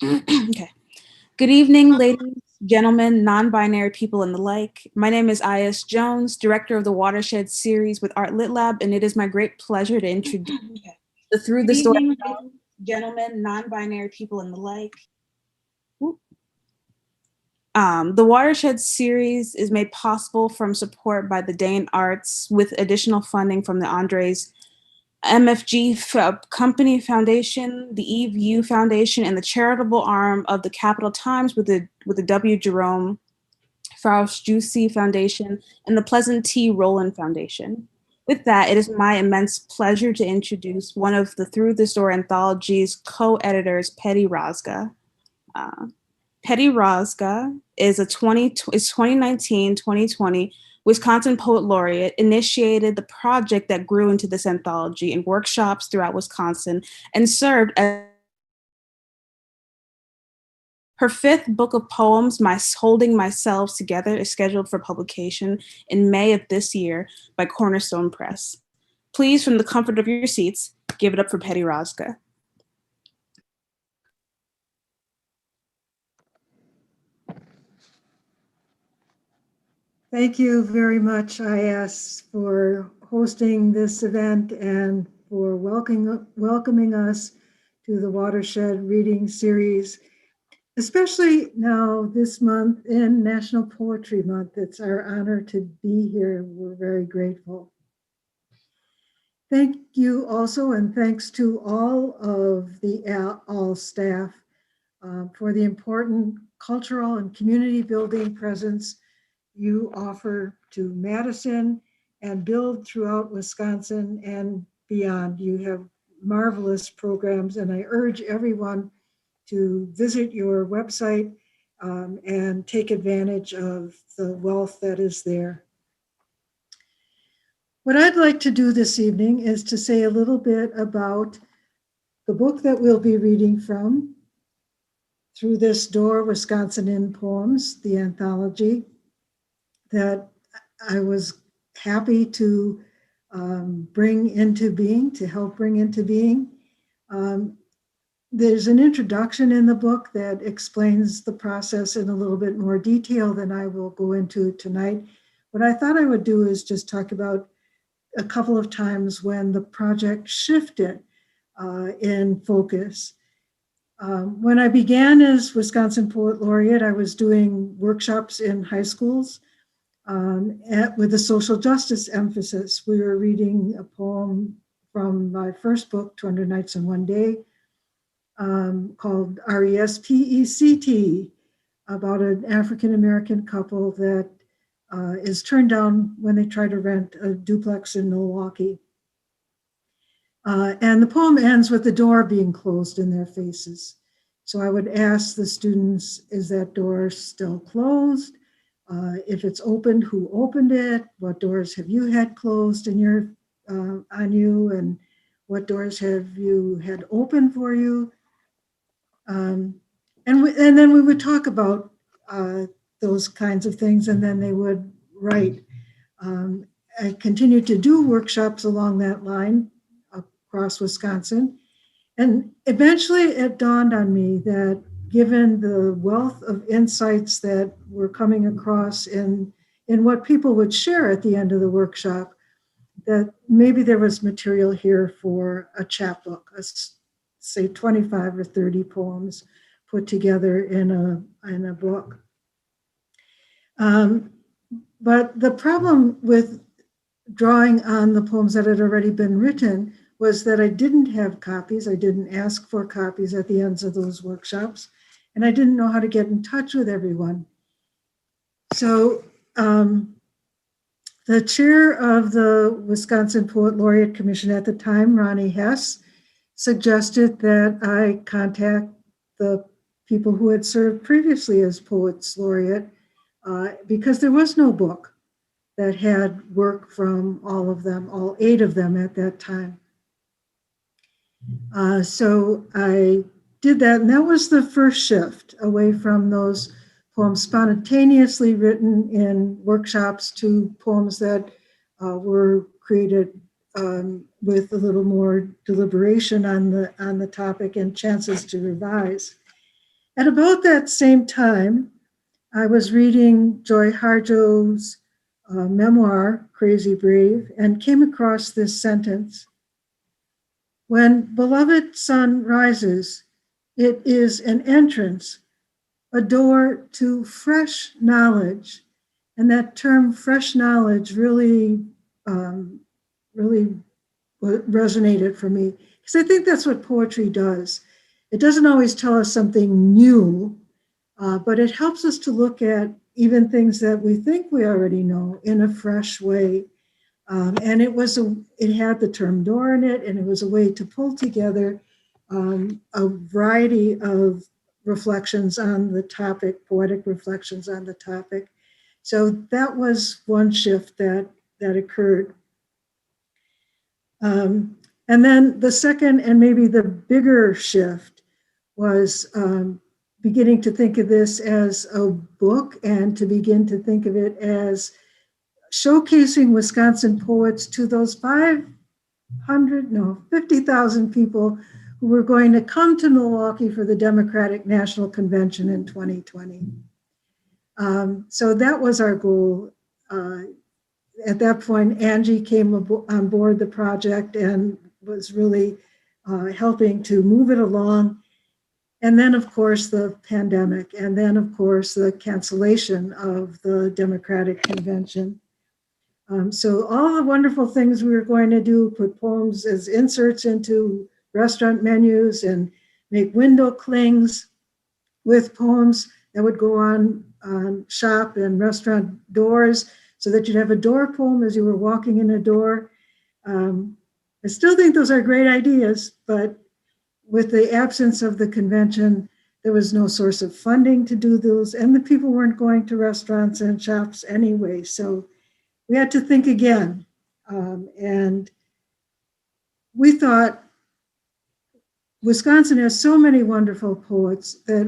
Okay. Good evening, ladies, gentlemen, non-binary people and the like. My name is I.S. Jones, director of the Watershed series with Art Lit Lab, and it is my great pleasure to introduce the Through the Story, gentlemen, non-binary people and the like. The Watershed series is made possible from support by the Dane Arts with additional funding from the Andres MFG Company Foundation, the Eve U Foundation, and the charitable arm of the Capital Times with the W. Jerome Faust Juicy Foundation and the Pleasant T. Rowland Foundation. With that, it is my immense pleasure to introduce one of the Through the Story anthology's co-editors, Petty Rozga. Petty Rozga is 2019-2020 Wisconsin Poet Laureate, initiated the project that grew into this anthology in workshops throughout Wisconsin, and served as her fifth book of poems, My Holding Myself Together, is scheduled for publication in May of this year by Cornerstone Press. Please, from the comfort of your seats, give it up for Petty Rozga. Thank you very much, IS, for hosting this event and for welcoming us to the Watershed Reading Series, especially now this month in National Poetry Month. It's our honor to be here. We're very grateful. Thank you also, and thanks to all of the all staff for the important cultural and community building presence you offer to Madison and build throughout Wisconsin and beyond. You have marvelous programs, and I urge everyone to visit your website and take advantage of the wealth that is there. What I'd like to do this evening is to say a little bit about the book that we'll be reading from, Through This Door, Wisconsin in Poems, the anthology that I was happy to bring into being, to help bring into being. There's an introduction in the book that explains the process in a little bit more detail than I will go into tonight. What I thought I would do is just talk about a couple of times when the project shifted in focus. When I began as Wisconsin Poet Laureate, I was doing workshops in high schools with a social justice emphasis. We were reading a poem from my first book, 200 Nights and One Day, called RESPECT, about an African-American couple that is turned down when they try to rent a duplex in Milwaukee. And the poem ends with the door being closed in their faces. So I would ask the students, is that door still closed? If it's opened, who opened it? What doors have you had closed in your on you, and what doors have you had open for you? And then we would talk about those kinds of things, and then they would write. I continued to do workshops along that line across Wisconsin, and eventually it dawned on me that given the wealth of insights that were coming across in what people would share at the end of the workshop, that maybe there was material here for a chapbook, say 25 or 30 poems put together in a book. But the problem with drawing on the poems that had already been written was that I didn't have copies. I didn't ask for copies at the ends of those workshops, and I didn't know how to get in touch with everyone. So the chair of the Wisconsin Poet Laureate Commission at the time, Ronnie Hess, suggested that I contact the people who had served previously as Poets Laureate because there was no book that had work from all of them, all 8 of them at that time. So I did that, and that was the first shift away from those poems spontaneously written in workshops to poems that were created with a little more deliberation on the topic and chances to revise. At about that same time, I was reading Joy Harjo's memoir, Crazy Brave, and came across this sentence. When beloved sun rises, it is an entrance, a door to fresh knowledge. And that term, fresh knowledge, really resonated for me, because I think that's what poetry does. It doesn't always tell us something new, but it helps us to look at even things that we think we already know in a fresh way. And it had the term door in it, and it was a way to pull together a variety of reflections on the topic, poetic reflections on the topic. So that was one shift that occurred. And then the second, and maybe the bigger shift, was beginning to think of this as a book and to begin to think of it as showcasing Wisconsin poets to those 50,000 people who were going to come to Milwaukee for the Democratic National Convention in 2020. So that was our goal. At that point, Angie came on board the project and was really helping to move it along. And then, of course, the pandemic, and then, of course, the cancellation of the Democratic Convention. So all the wonderful things we were going to do, put poems as inserts into restaurant menus and make window clings with poems that would go on shop and restaurant doors, so that you'd have a door poem as you were walking in a door. I still think those are great ideas, but with the absence of the convention, there was no source of funding to do those, and the people weren't going to restaurants and shops anyway. So we had to think again. And we thought, Wisconsin has so many wonderful poets that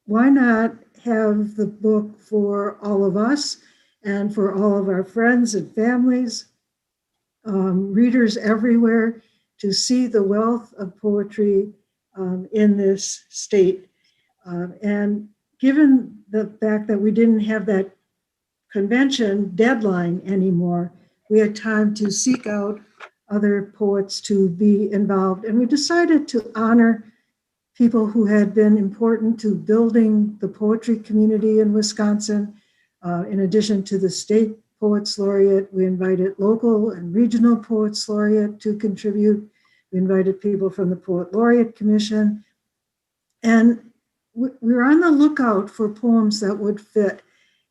why not have the book for all of us and for all of our friends and families, readers everywhere, to see the wealth of poetry in this state. And given the fact that we didn't have that convention deadline anymore, we had time to seek out other poets to be involved. And we decided to honor people who had been important to building the poetry community in Wisconsin. In addition to the state Poets Laureate, we invited local and regional Poets Laureate to contribute. We invited people from the Poet Laureate Commission. And we were on the lookout for poems that would fit.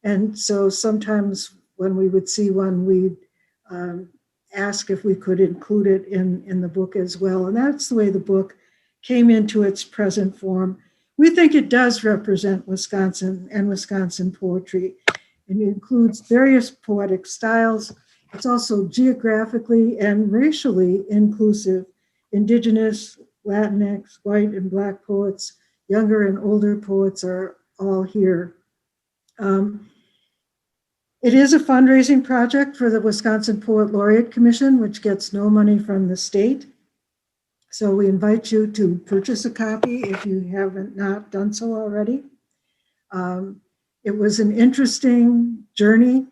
And so sometimes when we would see one, we'd ask if we could include it in the book as well. And that's the way the book came into its present form. We think it does represent Wisconsin and Wisconsin poetry. It includes various poetic styles. It's also geographically and racially inclusive. Indigenous, Latinx, white and Black poets, younger and older poets are all here. It is a fundraising project for the Wisconsin Poet Laureate Commission, which gets no money from the state. So we invite you to purchase a copy if you haven't not done so already. It was an interesting journey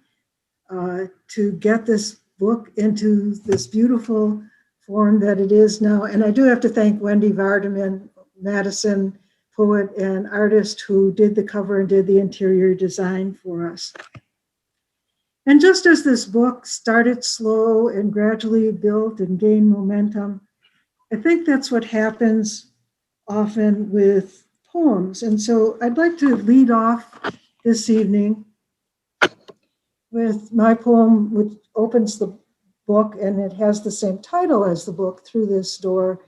to get this book into this beautiful form that it is now. And I do have to thank Wendy Vardaman, Madison poet and artist, who did the cover and did the interior design for us. And just as this book started slow and gradually built and gained momentum, I think that's what happens often with poems. And so I'd like to lead off this evening with my poem, which opens the book, and it has the same title as the book, Through This Door,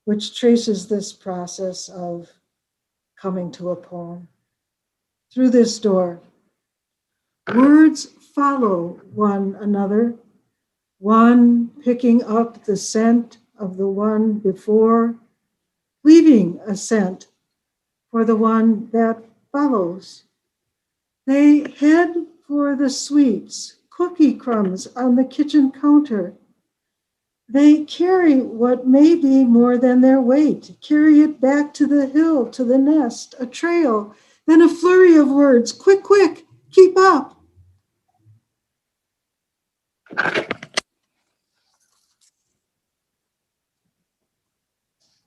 which traces this process of coming to a poem. Through this door, words follow one another, one picking up the scent of the one before, leaving a scent for the one that follows. They head for the sweets, cookie crumbs on the kitchen counter, They carry what may be more than their weight, carry it back to the hill, to the nest, a trail, then a flurry of words. Quick, quick, keep up.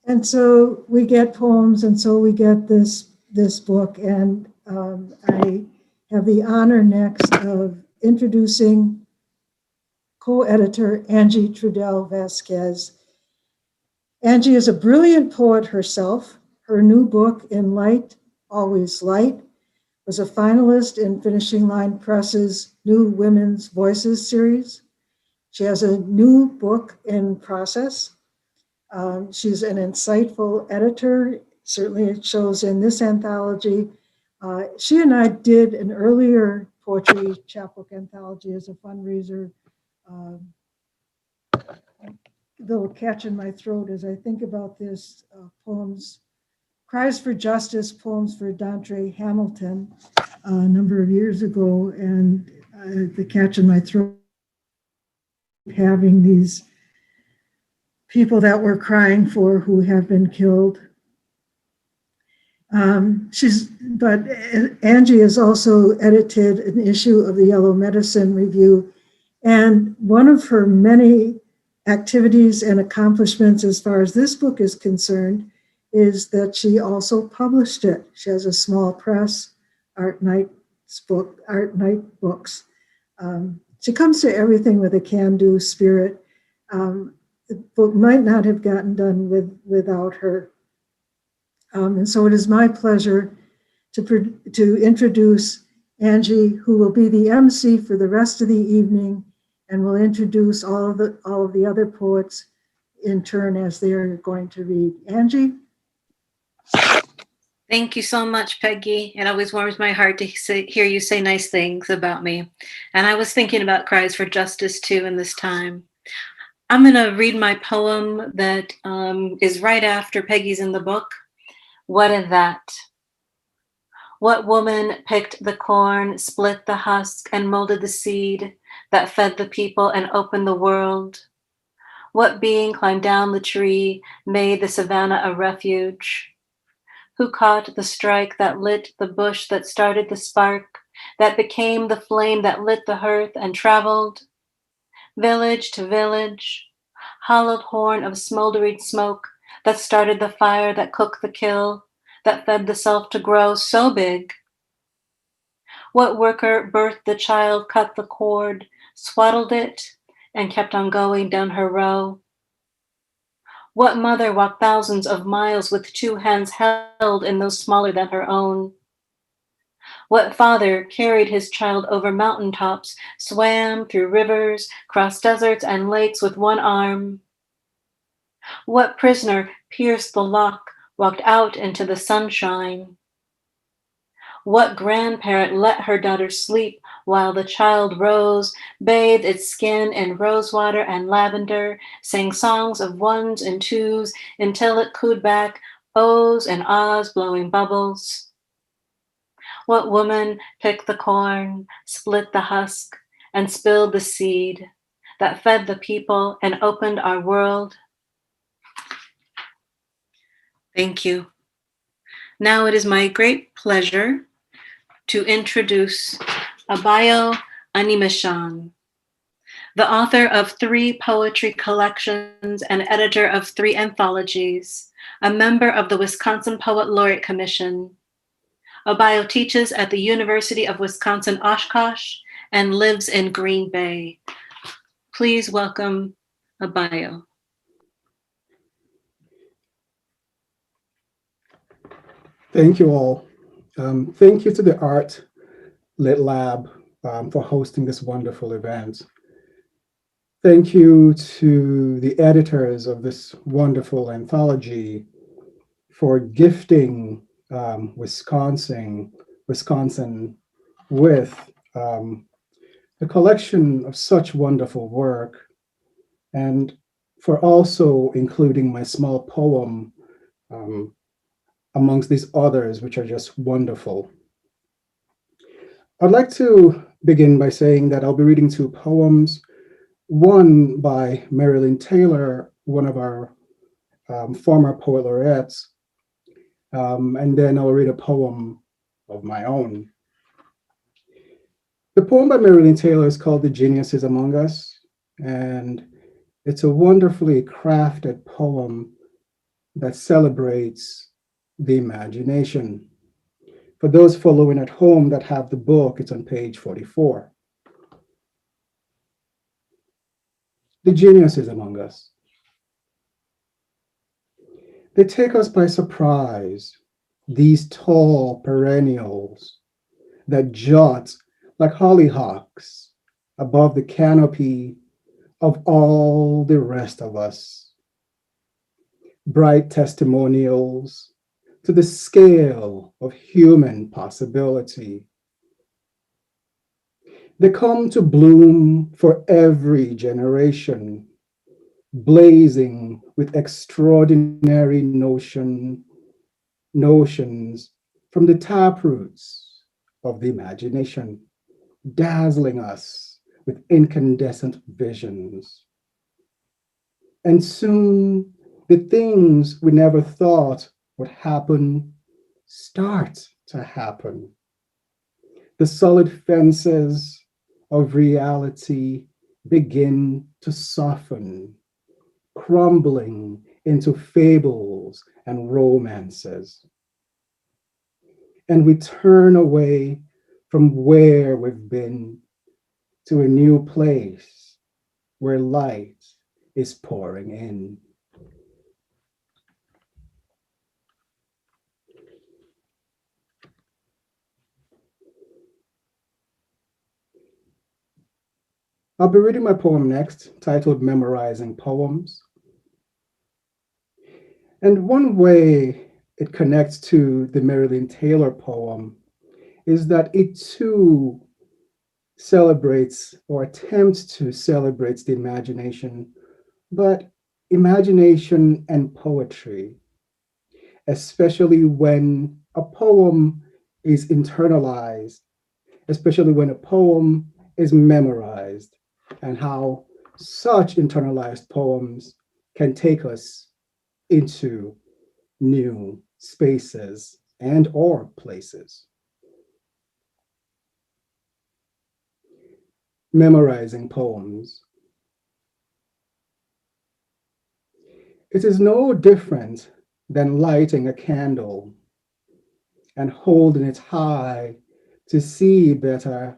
And so we get poems, and so we get this book. And I have the honor next of introducing co-editor Angie Trudell Vasquez. Angie is a brilliant poet herself. Her new book, In Light, Always Light, was a finalist in Finishing Line Press's New Women's Voices series. She has a new book in process. She's an insightful editor. Certainly it shows in this anthology. She and I did an earlier poetry chapbook anthology as a fundraiser. Little catch in my throat as I think about this, poems, Cries for Justice, poems for Dante Hamilton, a number of years ago. And the catch in my throat, having these people that we're crying for who have been killed. But Angie has also edited an issue of the Yellow Medicine Review. And one of her many activities and accomplishments as far as this book is concerned is that she also published it. She has a small press, Art Night Books. She comes to everything with a can-do spirit. The book might not have gotten done without her. And so it is my pleasure to introduce Angie, who will be the MC for the rest of the evening and will introduce all of the other poets in turn as they are going to read. Angie? Thank you so much, Peggy. It always warms my heart to hear you say nice things about me. And I was thinking about Cries for Justice too in this time. I'm going to read my poem that is right after Peggy's in the book. What in that? What woman picked the corn, split the husk, and molded the seed that fed the people and opened the world? What being climbed down the tree, made the savannah a refuge? Who caught the strike that lit the bush, that started the spark, that became the flame that lit the hearth and traveled village to village, hollowed horn of smoldering smoke that started the fire, that cooked the kill, that fed the self to grow so big? What worker birthed the child, cut the cord, swaddled it, and kept on going down her row? What mother walked thousands of miles with two hands held in those smaller than her own? What father carried his child over mountaintops, swam through rivers, crossed deserts and lakes with one arm? What prisoner pierced the lock, walked out into the sunshine? What grandparent let her daughter sleep while the child rose, bathed its skin in rosewater and lavender, sang songs of ones and twos until it cooed back ohs and ahs, blowing bubbles? What woman picked the corn, split the husk, and spilled the seed that fed the people and opened our world? Thank you. Now it is my great pleasure to introduce Abayo Animeshan, the author of 3 poetry collections and editor of 3 anthologies, a member of the Wisconsin Poet Laureate Commission. Abayo teaches at the University of Wisconsin-Oshkosh and lives in Green Bay. Please welcome Abayo. Thank you all. Thank you to the Art Lit Lab for hosting this wonderful event. Thank you to the editors of this wonderful anthology for gifting Wisconsin with a collection of such wonderful work, and for also including my small poem amongst these others, which are just wonderful. I'd like to begin by saying that I'll be reading 2 poems. one by Marilyn Taylor, one of our former poet laureates, and then I'll read a poem of my own. The poem by Marilyn Taylor is called The Geniuses Among Us, and it's a wonderfully crafted poem that celebrates the imagination. For those following at home that have the book, it's on page 44. The geniuses among us. They take us by surprise, these tall perennials that jut like hollyhocks above the canopy of all the rest of us. Bright testimonials to the scale of human possibility. They come to bloom for every generation, blazing with extraordinary notions from the taproots of the imagination, dazzling us with incandescent visions. And soon the things we never thought would happen start to happen. The solid fences of reality begin to soften, crumbling into fables and romances. And we turn away from where we've been to a new place where light is pouring in. I'll be reading my poem next, titled Memorizing Poems. And one way it connects to the Marilyn Taylor poem is that it too celebrates or attempts to celebrate the imagination, but imagination and poetry, especially when a poem is internalized, especially when a poem is memorized, and how such internalized poems can take us into new spaces and or places. Memorizing poems. It is no different than lighting a candle and holding it high to see better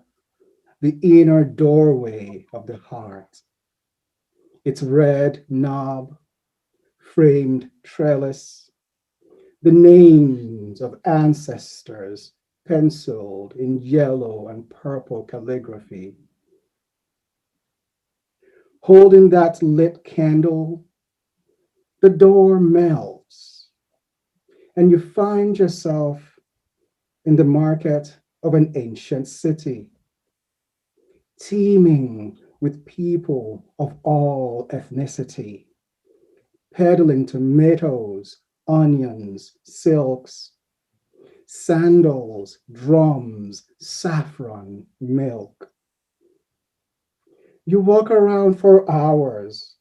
the inner doorway of the heart, its red knob, framed trellis, the names of ancestors penciled in yellow and purple calligraphy. Holding that lit candle, the door melts, and you find yourself in the market of an ancient city, teeming with people of all ethnicity, peddling tomatoes, onions, silks, sandals, drums, saffron, milk. You walk around for hours.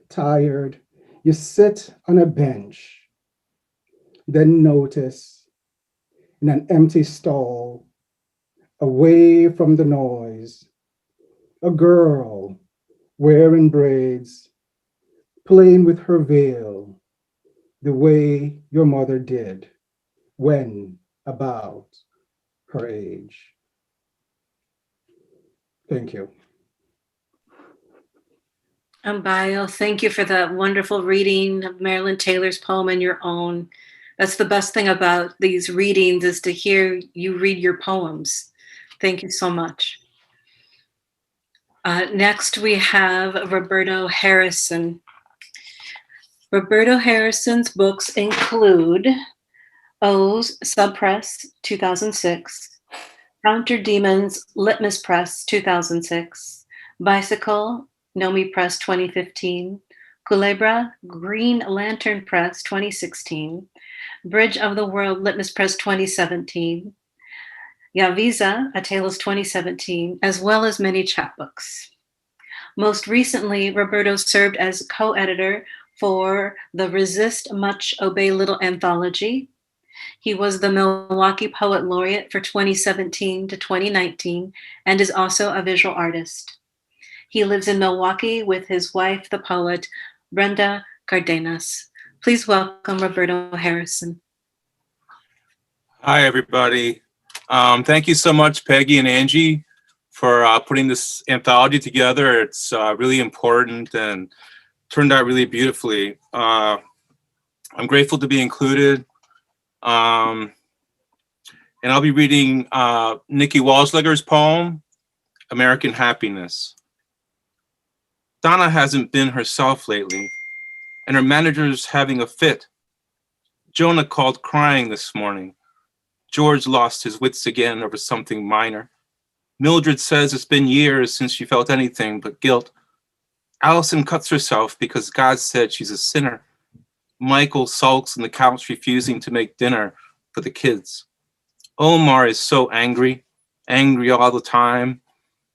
Tired, you sit on a bench, then notice in an empty stall, away from the noise, a girl wearing braids, playing with her veil, the way your mother did when about her age. Thank you. Abayo, thank you for that wonderful reading of Marilyn Taylor's poem and your own. That's the best thing about these readings, is to hear you read your poems. Thank you so much. Next, we have Roberto Harrison. Roberto Harrison's books include O's Subpress, 2006, Counter Demons, Litmus Press, 2006, Bicycle, Nomi Press, 2015, Culebra, Green Lantern Press, 2016, Bridge of the World, Litmus Press, 2017, Yaviza, A Tale is 2017, as well as many chapbooks. Most recently, Roberto served as co-editor for the Resist Much, Obey Little anthology. He was the Milwaukee Poet Laureate for 2017 to 2019 and is also a visual artist. He lives in Milwaukee with his wife, the poet Brenda Cardenas. Please welcome Roberto Harrison. Hi, everybody. Thank you so much, Peggy and Angie, for putting this anthology together. It's really important and turned out really beautifully. I'm grateful to be included. And I'll be reading Nikki Walzleger's poem, American Happiness. Donna hasn't been herself lately, and her manager's having a fit. Jonah called crying this morning. George lost his wits again over something minor. Mildred says it's been years since she felt anything but guilt. Allison cuts herself because God said she's a sinner. Michael sulks on the couch, refusing to make dinner for the kids. Omar is so angry all the time.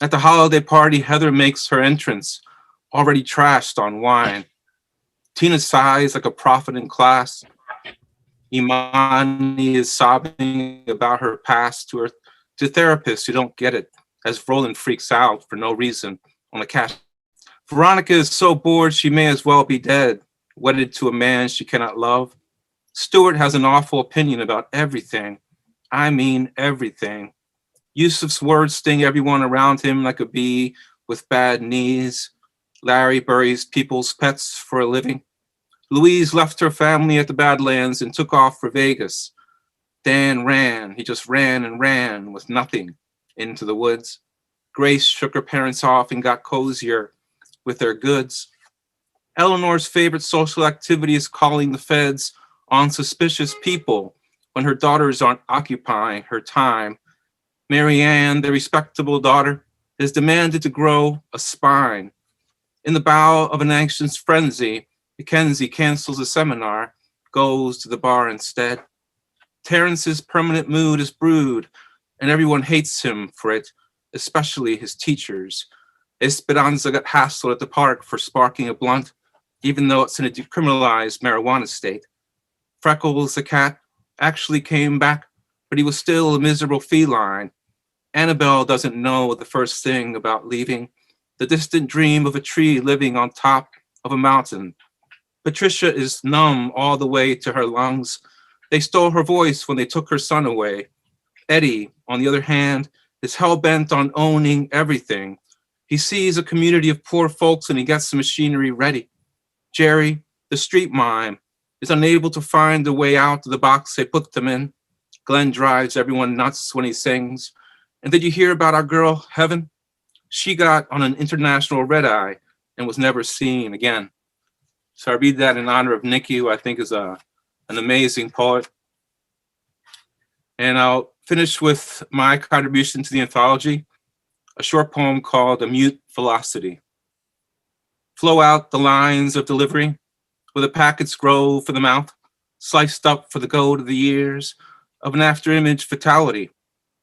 At the holiday party, Heather makes her entrance, already trashed on wine. Tina sighs like a prophet in class. Imani is sobbing about her past to therapists who don't get it, as Roland freaks out for no reason on the couch. Veronica is so bored she may as well be dead, wedded to a man she cannot love. Stuart has an awful opinion about everything. I mean everything. Yusuf's words sting everyone around him like a bee with bad knees. Larry buries people's pets for a living. Louise left her family at the Badlands and took off for Vegas. Dan ran, he just ran and ran with nothing into the woods. Grace shook her parents off and got cozier with their goods. Eleanor's favorite social activity is calling the feds on suspicious people when her daughters aren't occupying her time. Marianne, the respectable daughter, is demanded to grow a spine. In the bow of an anxious frenzy, Mackenzie cancels a seminar, goes to the bar instead. Terrence's permanent mood is brewed, and everyone hates him for it, especially his teachers. Esperanza got hassled at the park for sparking a blunt, even though it's in a decriminalized marijuana state. Freckles, the cat, actually came back, but he was still a miserable feline. Annabelle doesn't know the first thing about leaving, the distant dream of a tree living on top of a mountain. Patricia is numb all the way to her lungs. They stole her voice when they took her son away. Eddie, on the other hand, is hell-bent on owning everything. He sees a community of poor folks and he gets the machinery ready. Jerry, the street mime, is unable to find a way out of the box they put them in. Glenn drives everyone nuts when he sings. And did you hear about our girl, Heaven? She got on an international red-eye and was never seen again. So I read that in honor of Nikki, who I think is an amazing poet. And I'll finish with my contribution to the anthology, a short poem called A Mute Velocity. Flow out the lines of delivery, where the packets grow for the mouth, sliced up for the gold of the years of an after-image fatality.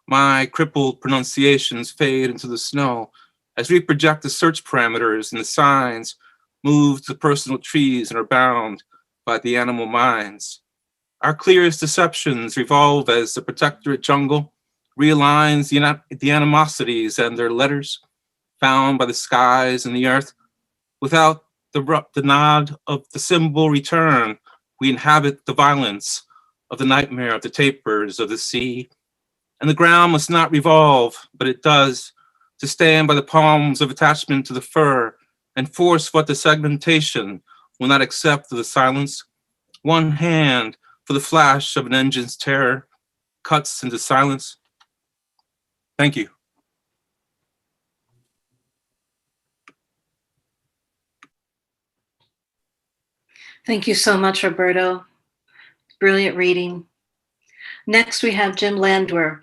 My crippled pronunciations fade into the snow as we project the search parameters and the signs move to personal trees and are bound by the animal minds. Our clearest deceptions revolve as the protectorate jungle realigns the animosities and their letters found by the skies and the earth. Without the nod of the symbol return, we inhabit the violence of the nightmare of the tapers of the sea. And the ground must not revolve, but it does, to stand by the palms of attachment to the fur and force what the segmentation will not accept of the silence. One hand for the flash of an engine's terror cuts into silence. Thank you. Thank you so much, Roberto. Brilliant reading. Next, we have Jim Landwer.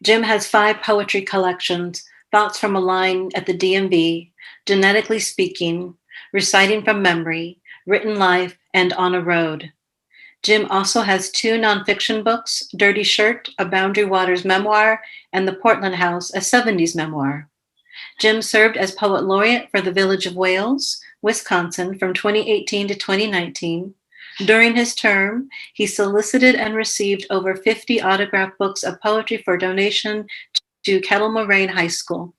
Jim has 5 poetry collections, Thoughts from a Line at the DMV, Genetically Speaking, Reciting from Memory, Written Life, and On a Road. Jim also has 2 nonfiction books, Dirty Shirt, a Boundary Waters memoir, and The Portland House, a 70s memoir. Jim served as Poet Laureate for the Village of Wales, Wisconsin from 2018 to 2019. During his term, he solicited and received over 50 autographed books of poetry for donation to Kettle Moraine High School.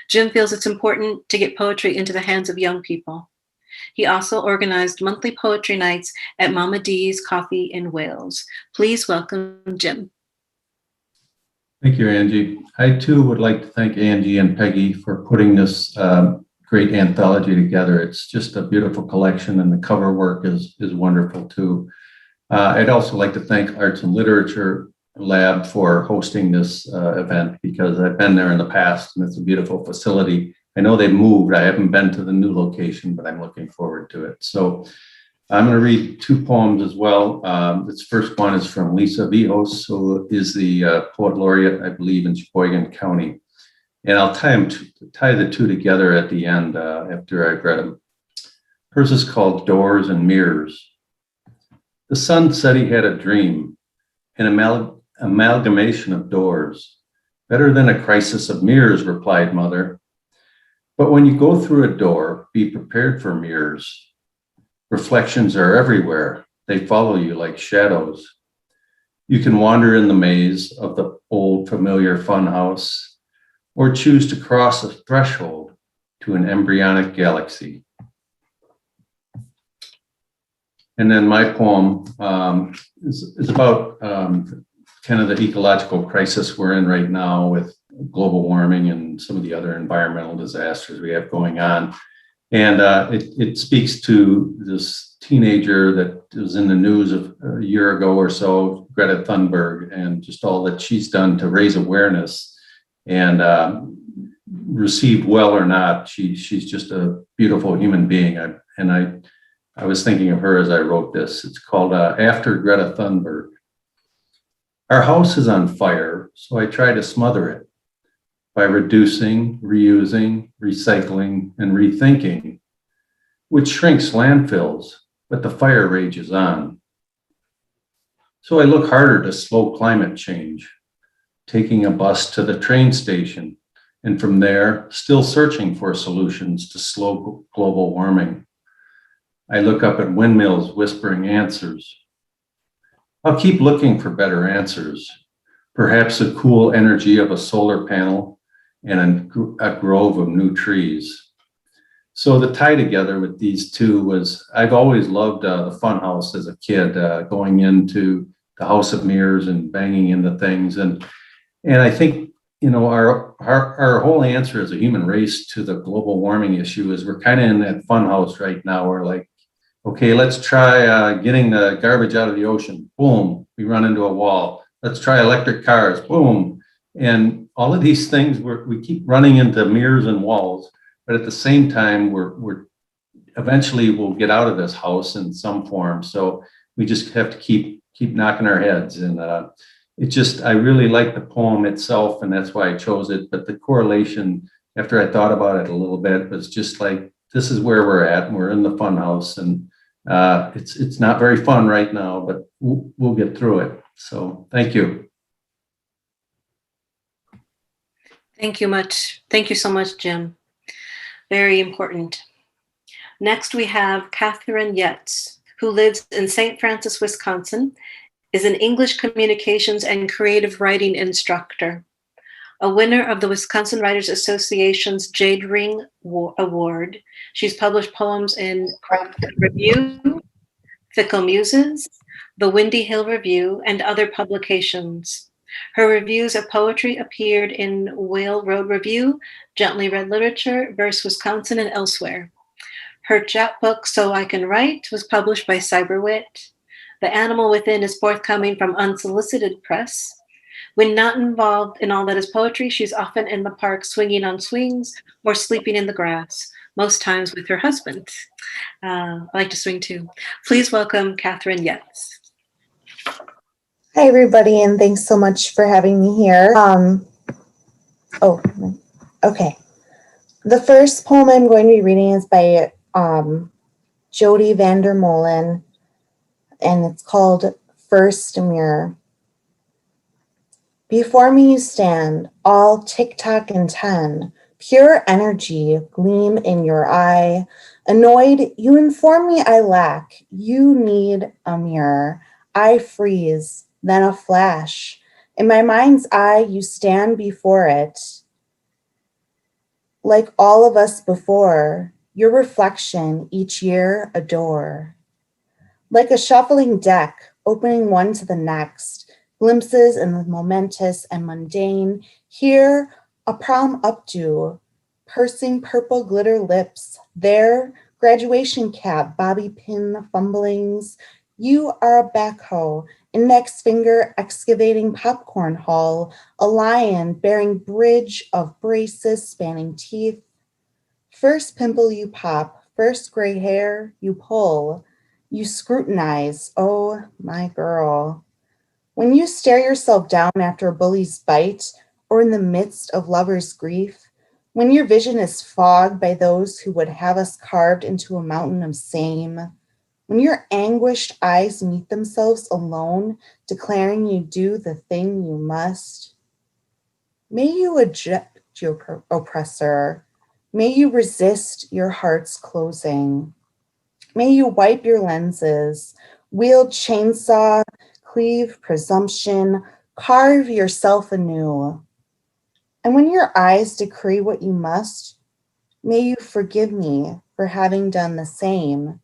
Jim feels it's important to get poetry into the hands of young people. He also organized monthly poetry nights at Mama D's Coffee in Wales. Please welcome Jim. Thank you, Angie. I too would like to thank Angie and Peggy for putting this great anthology together. It's just a beautiful collection, and the cover work is wonderful too. I'd also like to thank Arts and Literature Lab for hosting this event, because I've been there in the past and it's a beautiful facility. I know they've moved. I haven't been to the new location, but I'm looking forward to it. So I'm going to read two poems as well. This first one is from Lisa Vijos, who is the Poet Laureate, I believe, in Sheboygan County. And I'll tie the two together at the end after I've read them. Hers is called Doors and Mirrors. The son said he had a dream, an amalgamation of doors. Better than a crisis of mirrors, replied mother. But when you go through a door, be prepared for mirrors. Reflections are everywhere. They follow you like shadows. You can wander in the maze of the old familiar funhouse, or choose to cross a threshold to an embryonic galaxy. And then my poem is about kind of the ecological crisis we're in right now with global warming and some of the other environmental disasters we have going on. And it speaks to this teenager that was in the news a year ago or so, Greta Thunberg, and just all that she's done to raise awareness. And received well or not, she's just a beautiful human being. I was thinking of her as I wrote this. It's called After Greta Thunberg. Our house is on fire, so I try to smother it by reducing, reusing, recycling, and rethinking, which shrinks landfills, but the fire rages on. So I look harder to slow climate change, taking a bus to the train station, and from there, still searching for solutions to slow global warming. I look up at windmills whispering answers. I'll keep looking for better answers, perhaps the cool energy of a solar panel and a grove of new trees. So the tie together with these two was, I've always loved the fun house as a kid, going into the House of Mirrors and banging into things. And I think, you know, our whole answer as a human race to the global warming issue is we're kind of in that fun house right now. We're like, okay, let's try getting the garbage out of the ocean. Boom, we run into a wall. Let's try electric cars. Boom. And all of these things, we keep running into mirrors and walls, but at the same time, we're eventually we'll get out of this house in some form. So we just have to keep knocking our heads. And I really like the poem itself, and that's why I chose it. But the correlation, after I thought about it a little bit, was just like, this is where we're at, and we're in the fun house, and it's not very fun right now, but we'll get through it. So thank you. Thank you so much, Jim. Very important. Next, we have Kathrine Yets, who lives in St. Francis, Wisconsin, is an English communications and creative writing instructor, a winner of the Wisconsin Writers Association's Jade Ring Award. She's published poems in Craft Review, Fickle Muses, the Windy Hill Review, and other publications. Her reviews of poetry appeared in Whale Road Review, Gently Read Literature, Verse Wisconsin, and elsewhere. Her chapbook, So I Can Write, was published by Cyberwit. The Animal Within is forthcoming from Unsolicited Press. When not involved in all that is poetry, she's often in the park swinging on swings or sleeping in the grass, most times with her husband. I like to swing too. Please welcome Kathrine Yets. Hi, everybody, and thanks so much for having me here. Okay. The first poem I'm going to be reading is by Jody Vandermolen, and it's called First Mirror. Before me you stand, all tick-tock and 10, Pure energy gleam in your eye. Annoyed, you inform me I lack. You need a mirror. I freeze, then a flash. In my mind's eye, you stand before it. Like all of us before, your reflection each year a door. Like a shuffling deck, opening one to the next, glimpses in the momentous and mundane. Here, a prom updo, pursing purple glitter lips. There, graduation cap, bobby pin fumblings. You are a backhoe, index finger excavating popcorn hull, a lion bearing bridge of braces spanning teeth. First pimple you pop, first gray hair you pull. You scrutinize, oh my girl. When you stare yourself down after a bully's bite or in the midst of lover's grief, when your vision is fogged by those who would have us carved into a mountain of same, when your anguished eyes meet themselves alone, declaring you do the thing you must, may you eject your oppressor, may you resist your heart's closing. May you wipe your lenses, wield chainsaw, cleave presumption, carve yourself anew. And when your eyes decree what you must, may you forgive me for having done the same.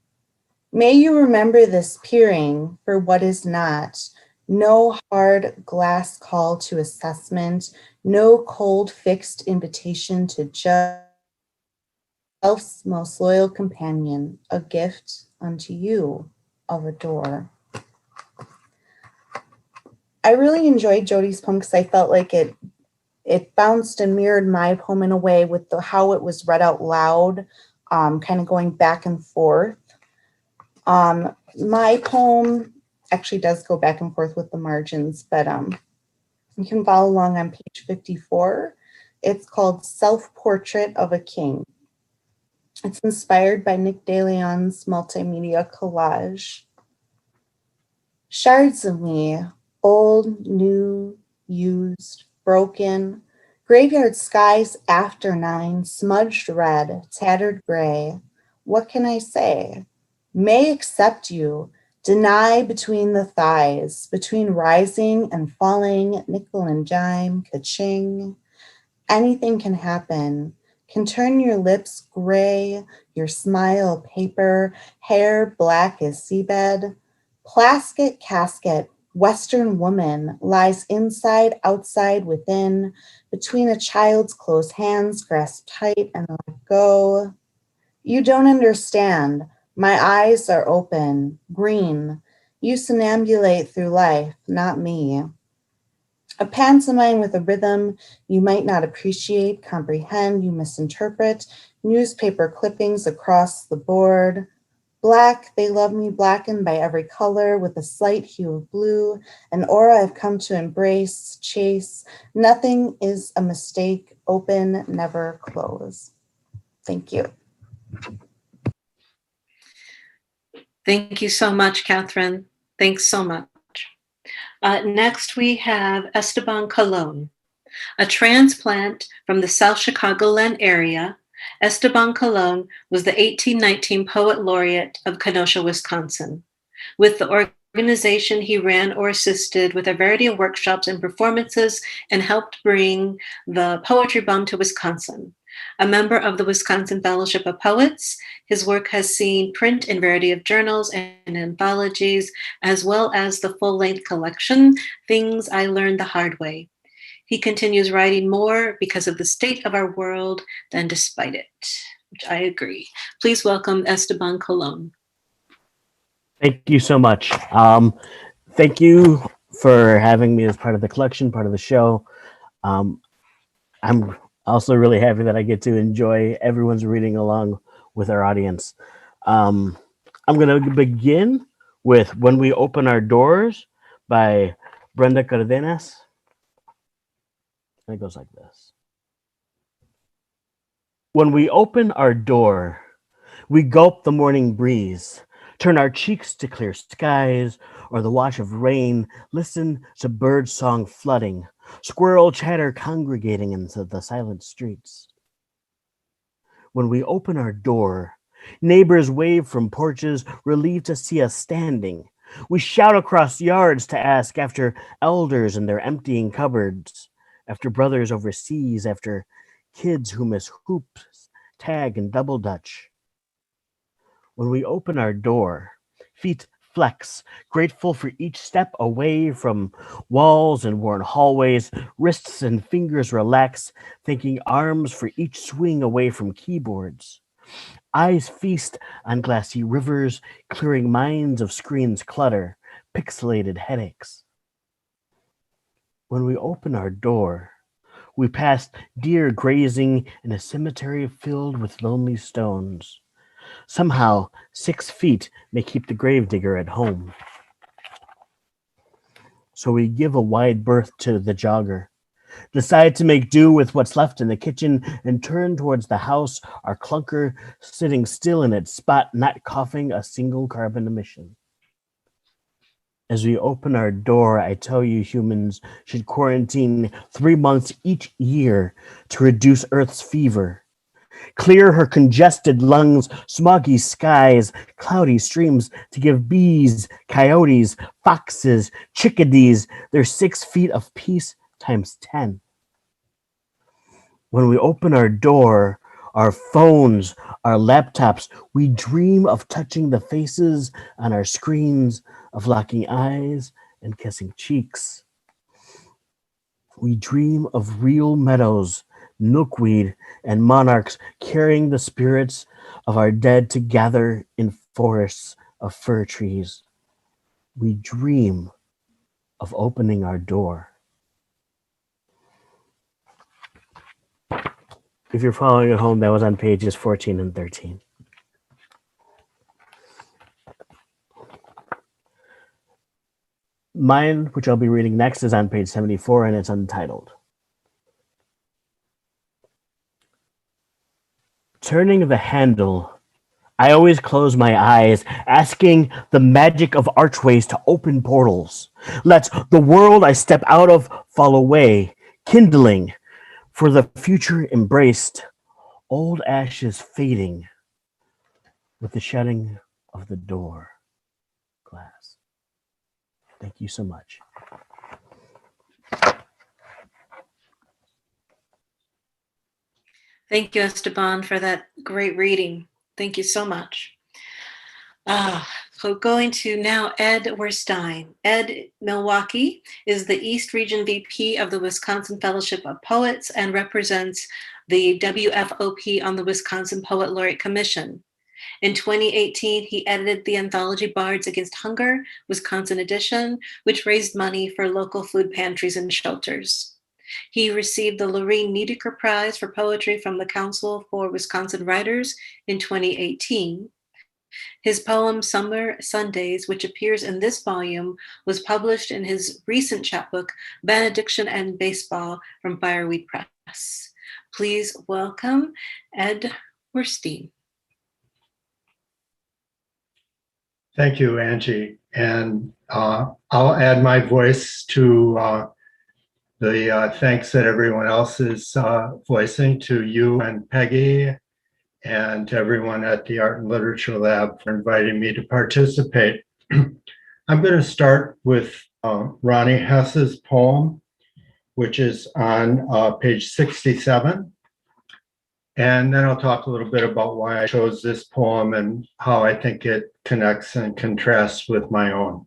May you remember this peering for what is not, no hard glass call to assessment, no cold fixed invitation to judge. Self's most loyal companion, a gift unto you of a door. I really enjoyed Jody's poem because I felt like it bounced and mirrored my poem in a way with how it was read out loud, kind of going back and forth. My poem actually does go back and forth with the margins, but you can follow along on page 54. It's called Self-Portrait of a King. It's inspired by Nick DeLeon's multimedia collage. Shards of me, old, new, used, broken, graveyard skies after 9, smudged red, tattered gray. What can I say? May accept you, deny between the thighs, between rising and falling, nickel and dime, ka-ching. Anything can happen. Can turn your lips gray, your smile paper, hair black as seabed. Plasket casket, Western woman, lies inside, outside, within, between a child's closed hands, grasped tight and let go. You don't understand. My eyes are open, green. You somnambulate through life, not me. A pantomime with a rhythm you might not appreciate, comprehend, you misinterpret, newspaper clippings across the board. Black, they love me blackened by every color with a slight hue of blue, an aura I've come to embrace, chase. Nothing is a mistake, open, never close. Thank you. Thank you so much, Kathrine. Thanks so much. Next, we have Esteban Colon. A transplant from the South Chicagoland area, Esteban Colon was the 1819 Poet Laureate of Kenosha, Wisconsin. With the organization, he ran or assisted with a variety of workshops and performances and helped bring the poetry bomb to Wisconsin. A member of the Wisconsin Fellowship of Poets, his work has seen print in a variety of journals and anthologies, as well as the full-length collection, Things I Learned the Hard Way. He continues writing more because of the state of our world than despite it, which I agree. Please welcome Esteban Colon. Thank you so much. Thank you for having me as part of the collection, part of the show. I'm also really happy that I get to enjoy everyone's reading along with our audience. I'm going to begin with When We Open Our Doors by Brenda Cardenas. And it goes like this. When we open our door, we gulp the morning breeze, turn our cheeks to clear skies or the wash of rain, listen to bird song flooding, squirrel chatter congregating into the silent streets. When we open our door, neighbors wave from porches, relieved to see us standing. We shout across yards to ask after elders and their emptying cupboards, after brothers overseas, after kids who miss hoops, tag, and double dutch. When we open our door, feet flex, grateful for each step away from walls and worn hallways, wrists and fingers relax, thanking arms for each swing away from keyboards. Eyes feast on glassy rivers, clearing minds of screens clutter, pixelated headaches. When we open our door, we pass deer grazing in a cemetery filled with lonely stones. Somehow, 6 feet may keep the gravedigger at home. So we give a wide berth to the jogger, decide to make do with what's left in the kitchen, and turn towards the house, our clunker sitting still in its spot, not coughing a single carbon emission. As we open our door, I tell you humans should quarantine 3 months each year to reduce Earth's fever. Clear her congested lungs, smoggy skies, cloudy streams, to give bees, coyotes, foxes, chickadees their 6 feet of peace times 10. When we open our door, our phones, our laptops, we dream of touching the faces on our screens, of locking eyes and kissing cheeks. We dream of real meadows, milkweed, and monarchs carrying the spirits of our dead to gather in forests of fir trees. We dream of opening our door. If you're following at home, that was on pages 14 and 13. Mine, which I'll be reading next, is on page 74, and it's untitled. Turning the handle, I always close my eyes, asking the magic of archways to open portals. Let the world I step out of fall away, kindling for the future embraced, old ashes fading with the shutting of the door glass. Thank you so much. Thank you, Esteban, for that great reading. Thank you so much. So going to now Ed Werstein. Ed, Milwaukee, is the East Region VP of the Wisconsin Fellowship of Poets and represents the WFOP on the Wisconsin Poet Laureate Commission. In 2018, he edited the anthology Bards Against Hunger, Wisconsin edition, which raised money for local food pantries and shelters. He received the Lorene Niedecker Prize for Poetry from the Council for Wisconsin Writers in 2018. His poem Summer Sundays, which appears in this volume, was published in his recent chapbook, Benediction Baseball, from Fireweed Press. Please welcome Ed Werstein. Thank you, Angie. And I'll add my voice to the thanks that everyone else is voicing, to you and Peggy and to everyone at the Art and Literature Lab for inviting me to participate. I'm going to start with Ronnie Hess's poem, which is on page 67. And then I'll talk a little bit about why I chose this poem and how I think it connects and contrasts with my own.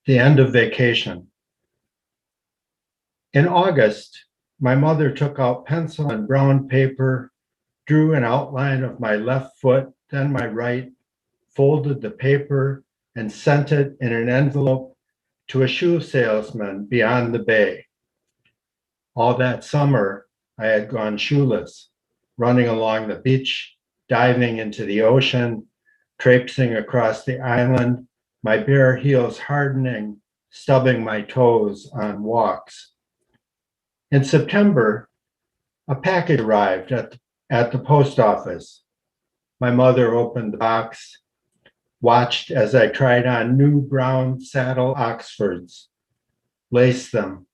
The end of vacation. In August, my mother took out pencil and brown paper, drew an outline of my left foot, then my right, folded the paper, and sent it in an envelope to a shoe salesman beyond the bay. All that summer, I had gone shoeless, running along the beach, diving into the ocean, traipsing across the island, my bare heels hardening, stubbing my toes on walks. In September, a package arrived at the post office. My mother opened the box, watched as I tried on new brown saddle Oxfords, laced them,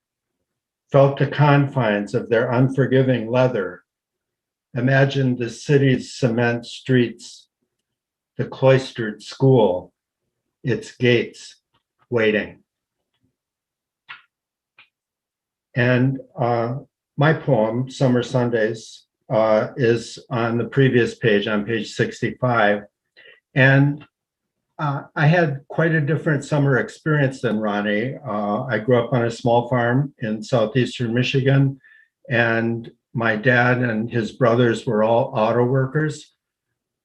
felt the confines of their unforgiving leather, Imagine the city's cement streets, the cloistered school, its gates waiting. And my poem, Summer Sundays, is on the previous page, on page 65. And I had quite a different summer experience than Ronnie. I grew up on a small farm in southeastern Michigan, and my dad and his brothers were all auto workers,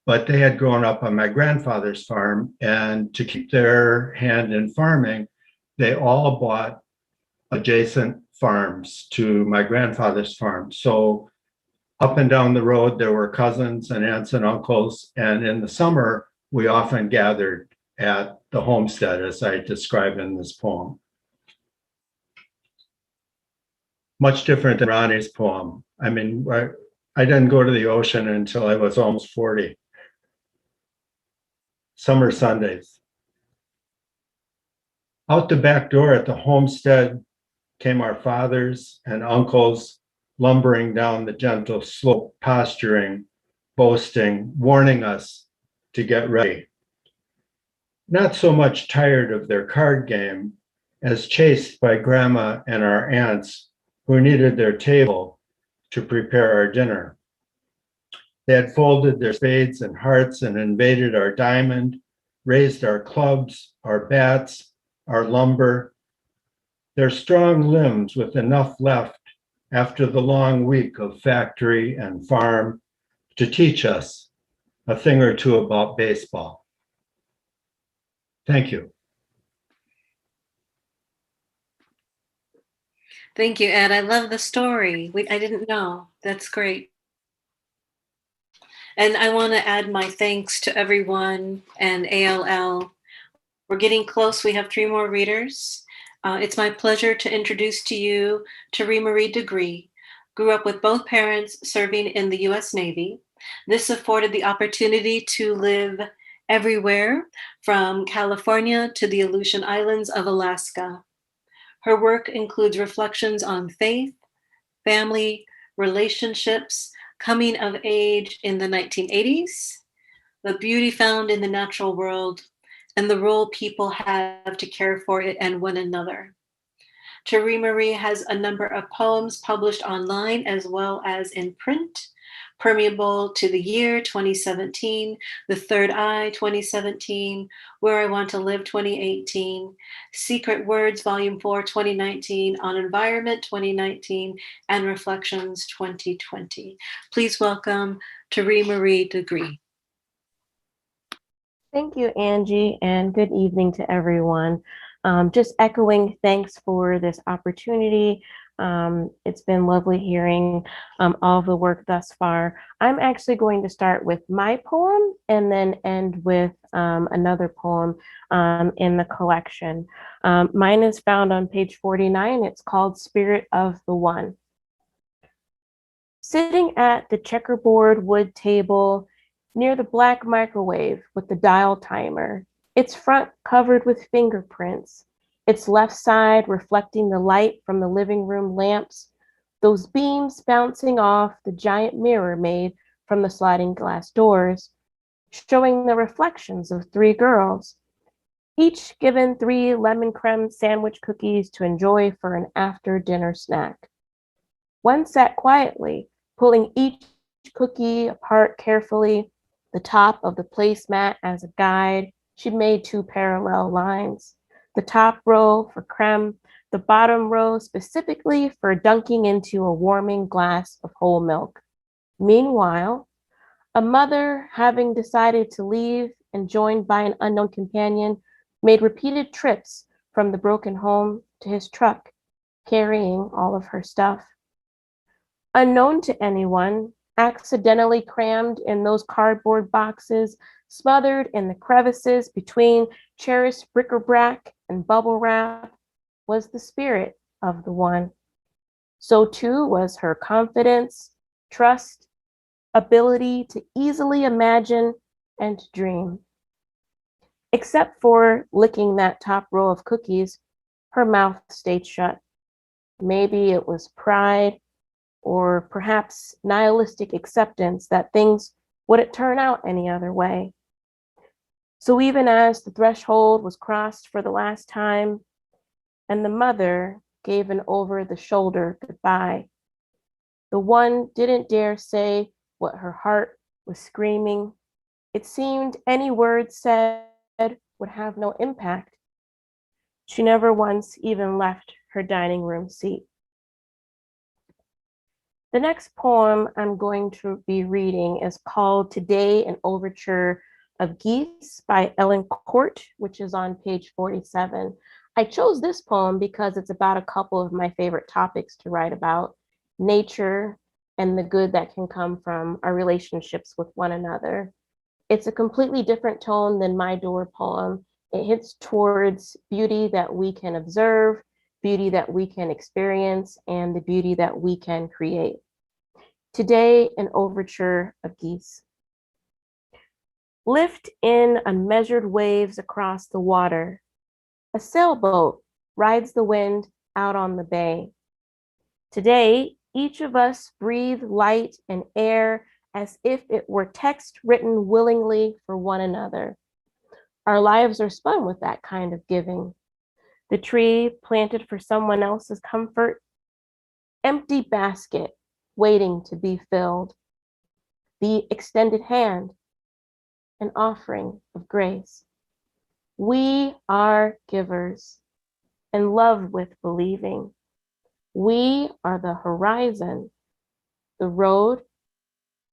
but they had grown up on my grandfather's farm. And to keep their hand in farming, they all bought adjacent farms to my grandfather's farm. So up and down the road, there were cousins and aunts and uncles. And in the summer, we often gathered at the homestead, as I describe in this poem. Much different than Ronnie's poem. I mean, I didn't go to the ocean until I was almost 40. Summer Sundays. Out the back door at the homestead came our fathers and uncles, lumbering down the gentle slope, posturing, boasting, warning us to get ready. Not so much tired of their card game as chased by grandma and our aunts who needed their table to prepare our dinner. They had folded their spades and hearts and invaded our diamond, raised our clubs, our bats, our lumber, their strong limbs with enough left after the long week of factory and farm to teach us a thing or two about baseball. Thank you. Thank you, Ed. I love the story. I didn't know. That's great. And I want to add my thanks to everyone and ALL. We're getting close. We have 3 more readers. It's my pleasure to introduce to you Terimarie Degree. Grew up with both parents serving in the U.S. Navy. This afforded the opportunity to live everywhere from California to the Aleutian Islands of Alaska. Her work includes reflections on faith, family, relationships, coming of age in the 1980s, the beauty found in the natural world, and the role people have to care for it and one another. Terimarie has a number of poems published online as well as in print. Permeable to the Year 2017, The Third Eye 2017, Where I Want to Live 2018, Secret Words Volume 4 2019, On Environment 2019, and Reflections 2020. Please welcome Terimarie Degree. Thank you, Angie, and good evening to everyone. Just echoing thanks for this opportunity. It's been lovely hearing all of the work thus far. I'm actually going to start with my poem and then end with another poem in the collection. Mine is found on page 49. It's called Spirit of the One. Sitting at the checkerboard wood table near the black microwave with the dial timer, its front covered with fingerprints, its left side reflecting the light from the living room lamps, those beams bouncing off the giant mirror made from the sliding glass doors, showing the reflections of 3 girls, each given 3 lemon creme sandwich cookies to enjoy for an after-dinner snack. One sat quietly, pulling each cookie apart carefully, the top of the placemat as a guide. She made 2 parallel lines. The top row for creme, the bottom row specifically for dunking into a warming glass of whole milk. Meanwhile, a mother, having decided to leave and joined by an unknown companion, made repeated trips from the broken home to his truck, carrying all of her stuff. Unknown to anyone, accidentally crammed in those cardboard boxes, smothered in the crevices between cherished bric-a-brac and bubble wrap, was the spirit of the one. So too was her confidence, trust, ability to easily imagine and dream. Except for licking that top row of cookies, her mouth stayed shut. Maybe it was pride, or perhaps nihilistic acceptance that things wouldn't turn out any other way. So even as the threshold was crossed for the last time, and the mother gave an over-the-shoulder goodbye, the one didn't dare say what her heart was screaming. It seemed any word said would have no impact. She never once even left her dining room seat. The next poem I'm going to be reading is called Today, an Overture of Geese by Ellen Court, which is on page 47. I chose this poem because it's about a couple of my favorite topics to write about: nature and the good that can come from our relationships with one another. It's a completely different tone than my Door poem. It hits towards beauty that we can observe, beauty that we can experience, and the beauty that we can create. Today, an overture of geese. Lift in unmeasured waves across the water. A sailboat rides the wind out on the bay. Today, each of us breathe light and air as if it were text written willingly for one another. Our lives are spun with that kind of giving. The tree planted for someone else's comfort, empty basket waiting to be filled. The extended hand, an offering of grace. We are givers and love with believing. We are the horizon, the road,